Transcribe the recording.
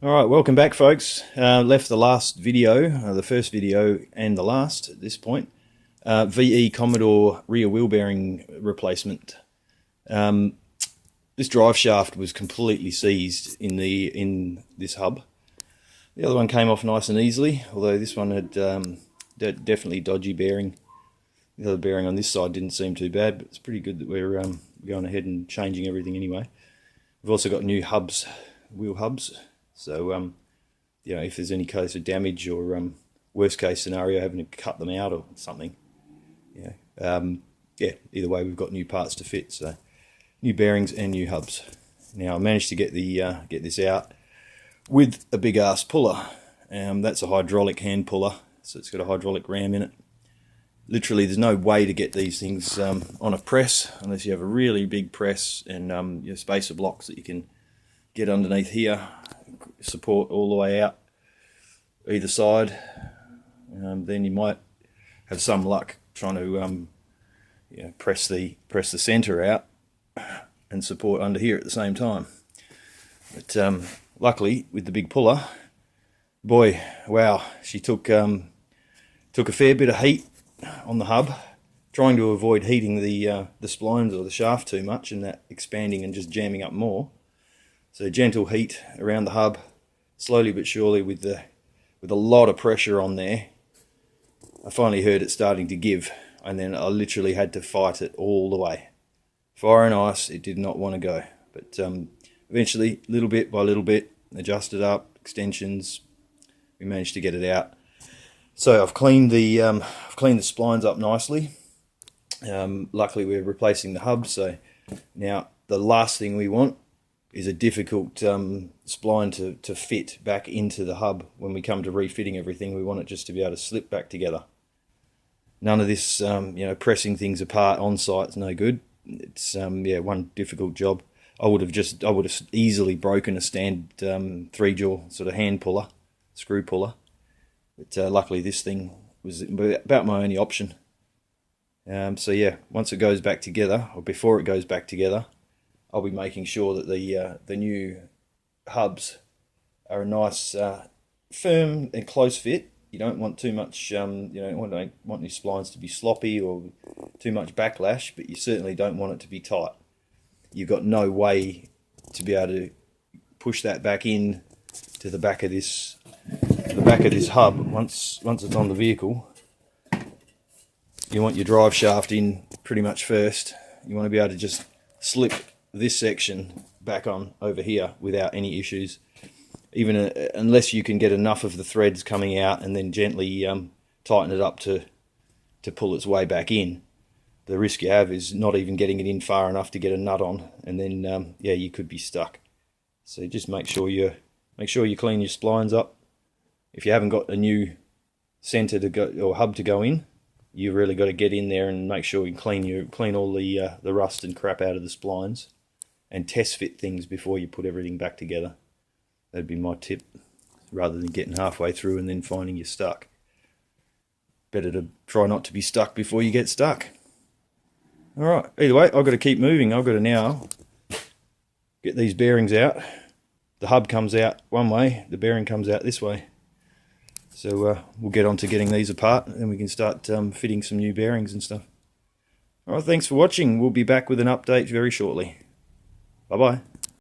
Alright, welcome back folks. Left the last video, the first video and the last at this point. VE Commodore rear wheel bearing replacement. This drive shaft was completely seized in this hub. The other one came off nice and easily, although this one had definitely dodgy bearing. The other bearing on this side didn't seem too bad, but it's pretty good that we're going ahead and changing everything anyway. We've also got new hubs, wheel hubs. So, you know, if there's any case of damage or worst case scenario, having to cut them out or something, yeah, either way, we've got new parts to fit. So, new bearings and new hubs. Now, I managed to get get this out with a big ass puller. That's a hydraulic hand puller, so it's got a hydraulic ram in it. Literally, there's no way to get these things on a press unless you have a really big press and your spacer blocks that you can get underneath here. Support all the way out either side. Then you might have some luck trying to press the center out and support under here at the same time. But luckily with the big puller, boy, wow, she took a fair bit of heat on the hub, trying to avoid heating the splines or the shaft too much and that expanding and just jamming up more. So gentle heat around the hub, slowly but surely with a lot of pressure on there. I finally heard it starting to give, and then I literally had to fight it all the way. Fire and ice, it did not want to go. But eventually, little bit by little bit, adjusted up, extensions, we managed to get it out. So I've cleaned the splines up nicely. Luckily we're replacing the hub, so now the last thing we want is a difficult spline to fit back into the hub. When we come to refitting everything, we want it just to be able to slip back together. None of this, pressing things apart on site is no good. It's one difficult job. I would have easily broken a stand 3-jaw sort of hand puller, screw puller. But luckily this thing was about my only option. So yeah, once it goes back together, or before it goes back together, I'll be making sure that the new hubs are a nice firm and close fit. You don't want too much, you don't want your splines to be sloppy or too much backlash, but you certainly don't want it to be tight. You've got no way to be able to push that back in to the back of this hub once it's on the vehicle. You want your drive shaft in pretty much first. You want to be able to just slip this section back on over here without any issues, even unless you can get enough of the threads coming out and then gently tighten it up to pull its way back in. The risk you have is not even getting it in far enough to get a nut on, and then you could be stuck. So just make sure you clean your splines up. If you haven't got a new center to go or hub to go in, you really got to get in there and make sure you clean all the rust and crap out of the splines, and test fit things before you put everything back together. That'd be my tip, rather than getting halfway through and then finding you're stuck. Better to try not to be stuck before you get stuck. Alright, either way, I've got to keep moving. I've got to now get these bearings out. The hub comes out one way, the bearing comes out this way. So we'll get on to getting these apart, and we can start fitting some new bearings and stuff. Alright, thanks for watching. We'll be back with an update very shortly. Bye-bye.